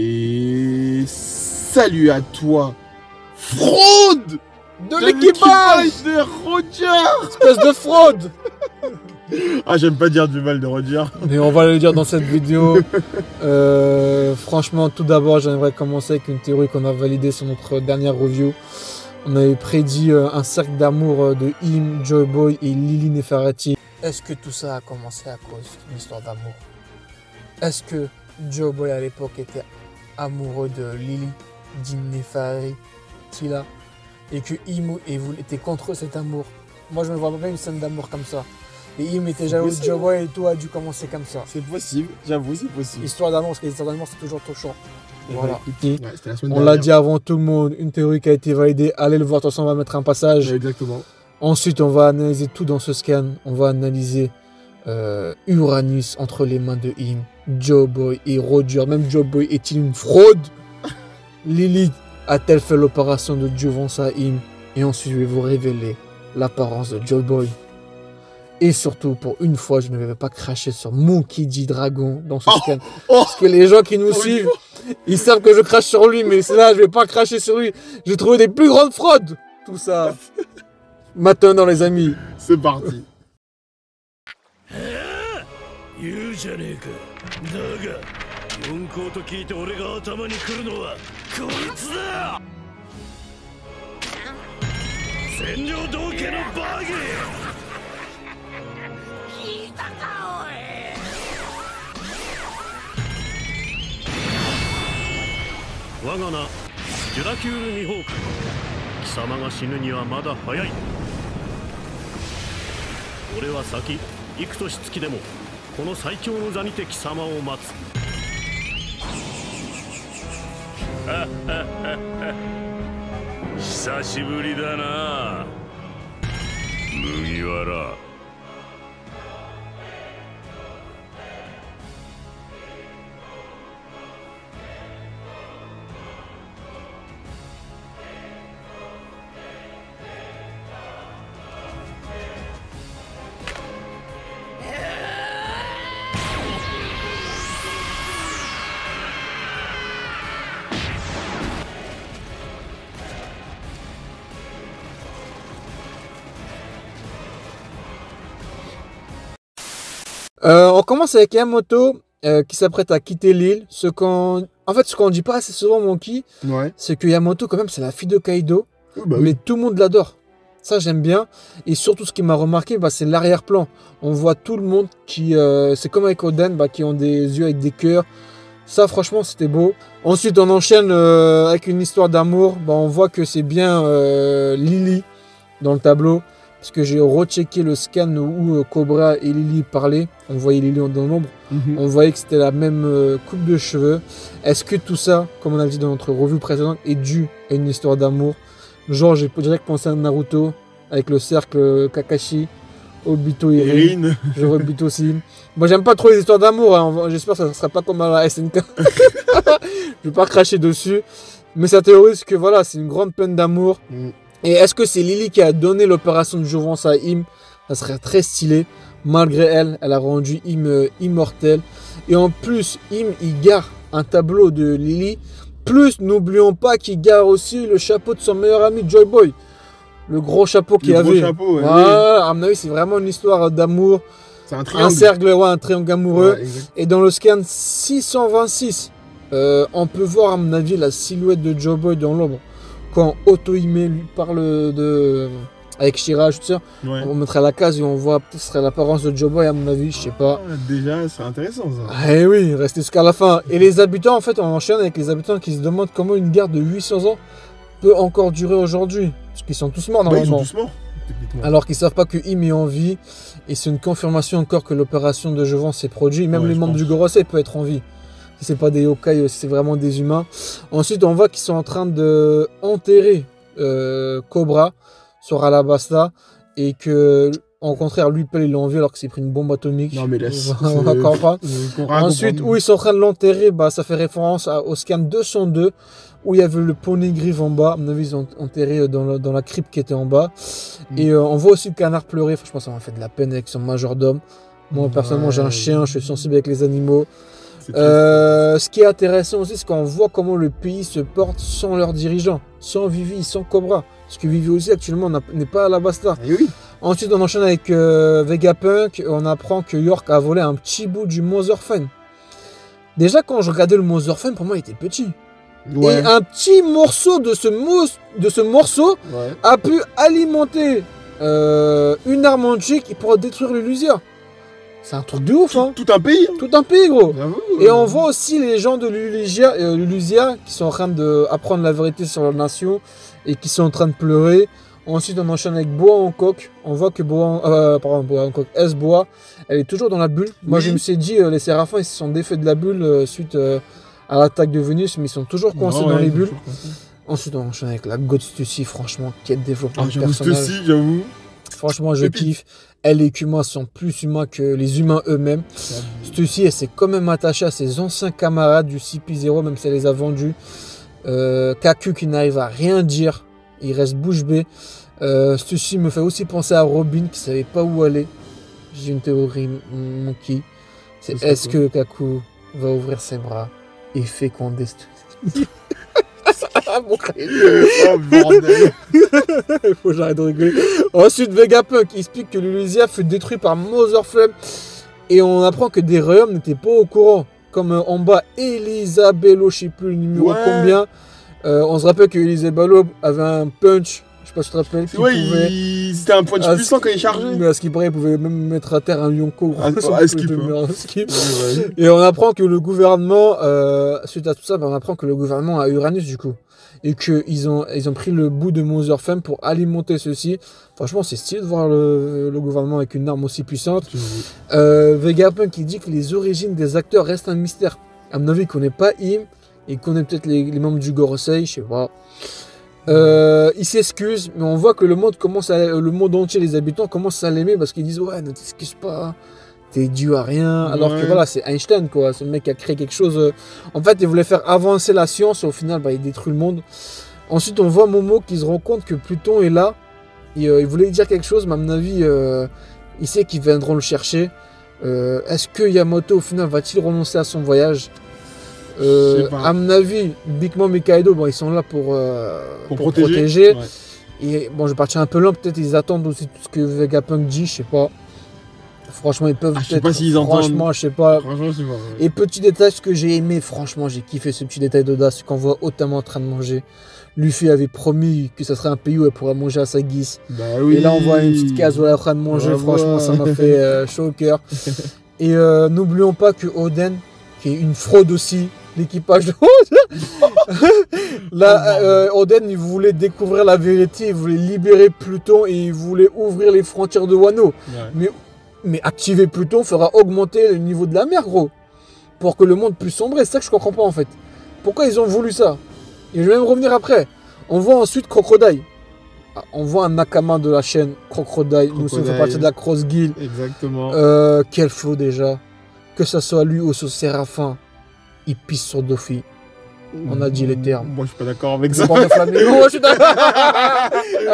Et salut à toi, fraude de l'équipage de Roger. Espèce de fraude. Ah, j'aime pas dire du mal de Roger. Mais on va le dire dans cette vidéo. Franchement, tout d'abord, j'aimerais commencer avec une théorie qu'on a validée sur notre dernière review. On avait prédit un cercle d'amour de Im, Joyboy et Lily Nefertiti. Est-ce que tout ça a commencé à cause d'une histoire d'amour? Est-ce que Joyboy à l'époque était amoureux de Lily, d'Im Nefertiti là, et que Im était contre cet amour? Moi, je me vois pas une scène d'amour comme ça. Et Im était jaloux de Joyboy et tout a dû commencer comme ça. C'est possible, j'avoue, c'est possible. Histoire d'amour, parce que l'histoire d'amour, c'est toujours trop chaud. Voilà. On l'a dit avant tout le monde, une théorie qui a été validée. Allez le voir, de toute façon, on va mettre un passage. Ouais, exactement. Ensuite, on va analyser tout dans ce scan. On va analyser Uranus entre les mains de Im, Joyboy et Roger. Même Joyboy est-il une fraude? Lily a-t-elle fait l'opération de Jouvence à Im? Et ensuite, je vais vous révéler l'apparence de Joyboy. Et surtout, pour une fois, je ne vais pas cracher sur Monkey D. Dragon dans ce scan. Parce que les gens qui nous suivent, ils savent que je crache sur lui, mais c'est là, je ne vais pas cracher sur lui. J'ai trouvé des plus grandes fraudes. Tout ça. Maintenant, les amis. C'est parti. On commence avec Yamato qui s'apprête à quitter l'île. En fait, ce qu'on dit pas assez souvent, Monkey, c'est que Yamato, quand même, c'est la fille de Kaido. Mais tout le monde l'adore. Ça, j'aime bien. Et surtout, ce qui m'a remarqué, c'est l'arrière-plan. On voit tout le monde qui... c'est comme avec Oden, qui ont des yeux avec des cœurs. Ça, franchement, c'était beau. Ensuite, on enchaîne avec une histoire d'amour. On voit que c'est bien Lily dans le tableau. Parce que j'ai rechecké le scan où Cobra et Lily parlaient. On voyait Lily dans l'ombre. On voyait que c'était la même coupe de cheveux. Est-ce que tout ça, comme on a dit dans notre revue précédente, est dû à une histoire d'amour? Genre, j'ai direct pensé à Naruto, avec le cercle Kakashi, Obito et Rin. Je Obito aussi. Moi, j'aime pas trop les histoires d'amour. Hein. J'espère que ça ne sera pas comme à la SNK. Je vais pas cracher dessus. Mais sa théorie, c'est que voilà, c'est une grande peine d'amour. Et est-ce que c'est Lily qui a donné l'opération de Jouvence à Im? Ça serait très stylé. Malgré elle, elle a rendu Im immortel. Et en plus, Im, il garde un tableau de Lily. Plus, n'oublions pas qu'il garde aussi le chapeau de son meilleur ami Joyboy. Le gros chapeau qu'il avait. Chapeau, à mon avis, c'est vraiment une histoire d'amour. C'est un triangle. Un cercle, un triangle amoureux. Et dans le scan 626, on peut voir, à mon avis, la silhouette de Joyboy dans l'ombre. Quand Otohime lui parle avec Shira, tout ça, on mettrait la case et on voit ce serait l'apparence de Joyboy, à mon avis, je sais pas. Déjà, c'est intéressant ça. Eh oui, restez jusqu'à la fin. Et les habitants, en fait, on enchaîne avec les habitants qui se demandent comment une guerre de 800 ans peut encore durer aujourd'hui. Parce qu'ils sont tous morts normalement. Ils sont tous morts. Alors qu'ils savent pas que Im est en vie. Et c'est une confirmation encore que l'opération de Jouvence s'est produite. Même les membres du Gorosei peuvent être en vie. Si c'est pas des yokai, c'est vraiment des humains. Ensuite, on voit qu'ils sont en train de enterrer Cobra sur Alabasta et que, au contraire, lui, il est en vie alors que s'est pris une bombe atomique. Non, mais laisse. On va pas. Ensuite, où ils sont en train de l'enterrer, ça fait référence au scan 202 où il y avait le poneglyphe en bas. À mon avis, ils ont enterré dans la crypte qui était en bas. Et on voit aussi le canard pleurer. Franchement, ça m'a fait de la peine avec son majordome. Moi, personnellement, j'ai un chien, je suis sensible avec les animaux. Ce qui est intéressant aussi, c'est qu'on voit comment le pays se porte sans leurs dirigeants, sans Vivi, sans Cobra. Parce que Vivi aussi actuellement n'est pas à la Basta. Oui. Ensuite, on enchaîne avec Vegapunk. On apprend que York a volé un petit bout du Motherfen. Déjà, quand je regardais le Motherfen, pour moi, il était petit. Ouais. Et un petit morceau de ce morceau a pu alimenter une arme antique pour détruire le Lusia. C'est un truc de ouf, hein. Tout un pays. Tout un pays, gros. Et on voit aussi les gens de Lusia qui sont en train d'apprendre la vérité sur leur nation et qui sont en train de pleurer. Ensuite, on enchaîne avec Boa Hancock. On voit que Boa Hancock, S-Boa, elle est toujours dans la bulle. Moi, je me suis dit, les Séraphins, ils se sont défaits de la bulle suite à l'attaque de Vénus, mais ils sont toujours coincés dans les bulles. Ensuite, on enchaîne avec la God Stussy, franchement, quel développement de personnage. Stussy, j'avoue. Franchement, je kiffe. Elle et Kuma sont plus humains que les humains eux-mêmes. Stussy, elle s'est quand même attachée à ses anciens camarades du CP0, même si elle les a vendus. Kaku qui n'arrive à rien dire. Il reste bouche bée. Stussy me fait aussi penser à Robin qui savait pas où aller. J'ai une théorie, Monkey. C'est est-ce que Kaku va ouvrir ses bras et féconder Stussy? Mon oh bordel. Il faut que j'arrête de rigoler. Ensuite, Vegapunk explique que l'Elysia fut détruit par Motherflame et on apprend que des royaumes n'étaient pas au courant. Comme en bas, Elisabello, je sais plus le numéro combien. On se rappelle que Elisabello avait un punch. Je sais pas si tu te rappelles. C'était un punch puissant quand il chargeait. Mais à ce qu'il paraît, il pouvait même mettre à terre un Yonko. Skip. Et on apprend que le gouvernement, suite à tout ça, on apprend que le gouvernement a Uranus du coup. Et qu'ils ont pris le bout de Motherflame pour alimenter ceci. Franchement, c'est stylé de voir le gouvernement avec une arme aussi puissante. Vegapunk qui dit que les origines des acteurs restent un mystère. À mon avis, il connaît pas Im. Il connaît peut-être les membres du Gorosei, je sais pas. Il s'excuse, mais on voit que le monde entier, les habitants commencent à l'aimer parce qu'ils disent ouais, ne t'excuse pas, t'es dû à rien. Alors que voilà, c'est Einstein quoi, ce mec a créé quelque chose. En fait, il voulait faire avancer la science, et au final, il détruit le monde. Ensuite, on voit Momo qui se rend compte que Pluton est là. Il voulait dire quelque chose, mais à mon avis, il sait qu'ils viendront le chercher. Est-ce que Yamato, au final, va-t-il renoncer à son voyage? À mon avis, Big Mom et Kaido, ils sont là pour protéger. Ouais. Et bon, je vais partir un peu loin, peut-être ils attendent aussi tout ce que Vegapunk dit, je sais pas. Franchement, ils peuvent peut-être. Je sais pas s'ils entendent. Franchement, je sais pas. Franchement, je sais pas. Ouais. Et petit détail, ce que j'ai aimé, franchement, j'ai kiffé ce petit détail d'Oda, c'est qu'on voit Otama en train de manger. Luffy avait promis que ça serait un pays où elle pourrait manger à sa guise. Bah oui. Et là, on voit une petite case où elle est en train de manger. Franchement, ça m'a fait chaud au cœur. Et n'oublions pas que Oden, qui est une fraude aussi, l'équipage de là, Oden, il voulait découvrir la vérité, il voulait libérer Pluton et il voulait ouvrir les frontières de Wano. Ouais. Mais activer Pluton fera augmenter le niveau de la mer, gros. Pour que le monde puisse sombrer. C'est ça que je comprends pas, en fait. Pourquoi ils ont voulu ça? Et je vais même revenir après. On voit ensuite Crocodile. On voit un Nakama de la chaîne Crocodile. Nous sommes fait partie de la Cross Guild. Exactement. Quel flow déjà. Que ça soit lui ou ce Séraphin. Il pisse sur Doffy. On a dit les termes. Moi, je suis pas d'accord avec ça. Moi, je suis d'accord. Ah,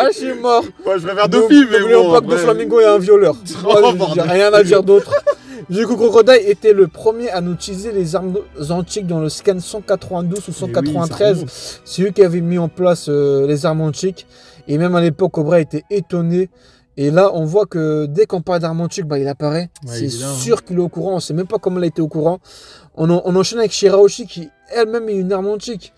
je suis mort. Moi, je préfère Doffy, mais n'oublions pas que Doflamingo est un violeur. Moi, j'ai rien à dire d'autre. Du coup, Crocodile était le premier à utiliser les armes antiques dans le scan 192 ou 193. Oui, c'est lui qui avait mis en place les armes antiques. Et même à l'époque, Cobra était étonné. Et là, on voit que dès qu'on parle d'armes antiques, il apparaît. Ouais, c'est sûr qu'il est au courant. On ne sait même pas comment il a été au courant. On enchaîne avec Shirahoshi qui elle-même est une arme antique.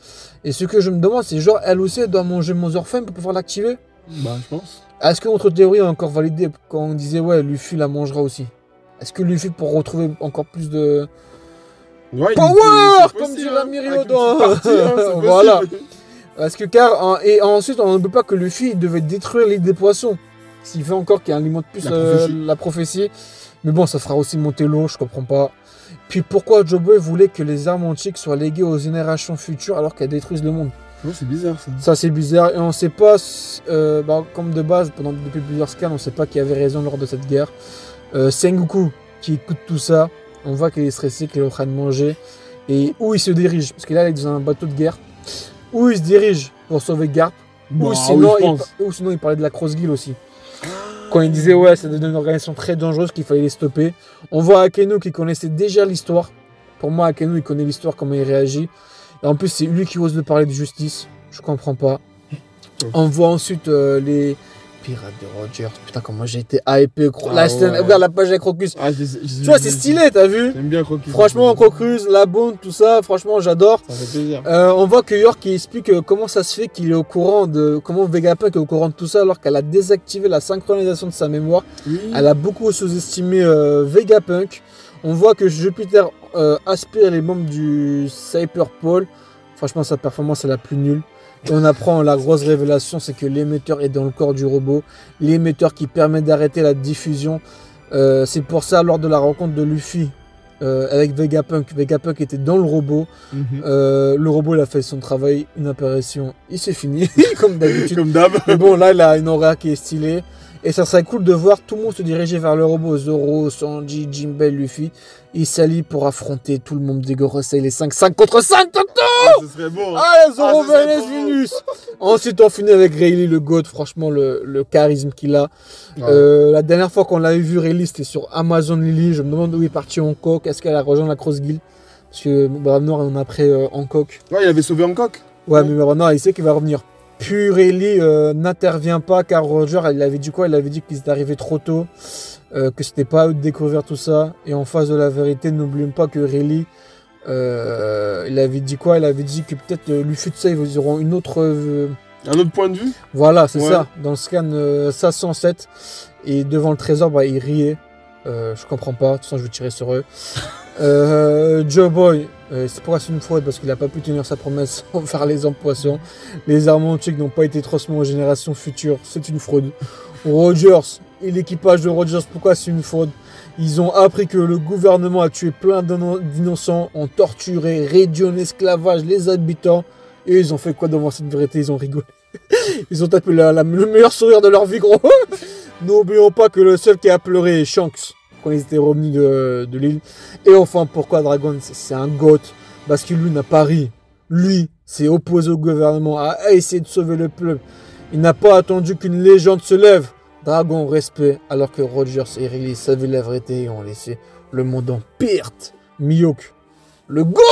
Et ce que je me demande, c'est genre, elle aussi, elle doit manger Motherflame pour pouvoir l'activer? Bah, je pense. Est-ce que notre théorie est encore validée quand on disait, ouais, Luffy la mangera aussi? Est-ce que Luffy, pour retrouver encore plus de power, comme dirait Mirio dans... Voilà. Parce que et ensuite, on ne peut pas que Luffy devait détruire l'île des poissons. S'il fait encore qu'il alimente plus la prophétie. Mais bon, ça fera aussi monter l'eau, je comprends pas. Puis pourquoi Joboy voulait que les armes antiques soient léguées aux générations futures alors qu'elles détruisent le monde? Ouais, c'est bizarre ça. Ça c'est bizarre et on sait pas, comme de base, depuis plusieurs scans, on sait pas qui avait raison lors de cette guerre. Sengoku qui écoute tout ça, on voit qu'il est stressé, qu'il est en train de manger. Et où il se dirige? Parce que là il est dans un bateau de guerre. Où il se dirige pour sauver Garp? Ou sinon il parlait de la Cross Guild aussi. Quand il disait ouais, c'est une organisation très dangereuse qu'il fallait les stopper. On voit Akeno qui connaissait déjà l'histoire. Pour moi, Akainu, il connaît l'histoire, comment il réagit. Et en plus, c'est lui qui ose de parler de justice. Je comprends pas. On voit ensuite les pirates de Rogers. Putain, comment j'ai été hypé. La scène, regarde la page avec Crocus. Tu vois, c'est stylé, t'as vu? J'aime bien Crocus. Franchement, Crocus, la bonne, tout ça, franchement, j'adore. Ça fait plaisir. On voit que York il explique comment ça se fait qu'il est au courant de. Comment Vegapunk est au courant de tout ça alors qu'elle a désactivé la synchronisation de sa mémoire. Oui. Elle a beaucoup sous-estimé Vegapunk. On voit que Jupiter aspire les membres du Cyberpole. Franchement, sa performance est la plus nulle. Et on apprend la grosse révélation, c'est que l'émetteur est dans le corps du robot. L'émetteur qui permet d'arrêter la diffusion. C'est pour ça, lors de la rencontre de Luffy avec Vegapunk, Vegapunk était dans le robot. Le robot, il a fait son travail, une apparition. Il s'est fini, comme d'habitude. Comme d'hab. Mais bon, là, il a une aura qui est stylée. Et ça serait cool de voir tout le monde se diriger vers le robot. Zoro, Sanji, Jinbei, Luffy. Ils s'allient pour affronter tout le monde des Gorosei, les 5 contre 5, Toto! Ce serait bon. Ah, Zoro, Venus. Ensuite, on finit avec Rayleigh, le GOAT. Franchement, le charisme qu'il a. Ouais. La dernière fois qu'on l'avait vu, Rayleigh, c'était sur Amazon Lily. Je me demande où il est parti Hancock. Est-ce qu'elle a rejoint la Cross Guild? Parce que Brave Noir en a pris Hancock. Ouais, il avait sauvé Hancock. Ouais, mais Brave Noir, il sait qu'il va revenir. Puis Rayleigh n'intervient pas car Roger, il avait dit quoi? Il avait dit qu'ils étaient arrivés trop tôt, que c'était pas à eux de découvrir tout ça. Et en face de la vérité, n'oublions pas que Rayleigh, il avait dit quoi? Il avait dit que peut-être Luffy de ça, ils auront une autre... un autre point de vue? Voilà, c'est ça. Dans le scan 507. Et devant le trésor, bah, il riait. Je comprends pas, de toute façon je vais tirer sur eux. Joe Boy, c'est pourquoi c'est une fraude parce qu'il n'a pas pu tenir sa promesse envers les hommes poissons. Les armes antiques n'ont pas été transmises aux générations futures, c'est une fraude. Rogers et l'équipage de Rogers, pourquoi c'est une fraude? Ils ont appris que le gouvernement a tué plein d'innocents, ont torturé, réduit en esclavage les habitants. Et ils ont fait quoi devant cette vérité? Ils ont rigolé. Ils ont tapé le meilleur sourire de leur vie, gros. N'oublions pas que le seul qui a pleuré est Shanks quand ils étaient revenus de l'île. Et enfin, pourquoi Dragon? C'est un goth. Parce que lui n'a pas ri. Lui s'est opposé au gouvernement, a essayé de sauver le peuple. Il n'a pas attendu qu'une légende se lève. Dragon, respect. Alors que Rogers et Rayleigh savaient la vérité et ont laissé le monde en perte. Mihawk, le GOAT.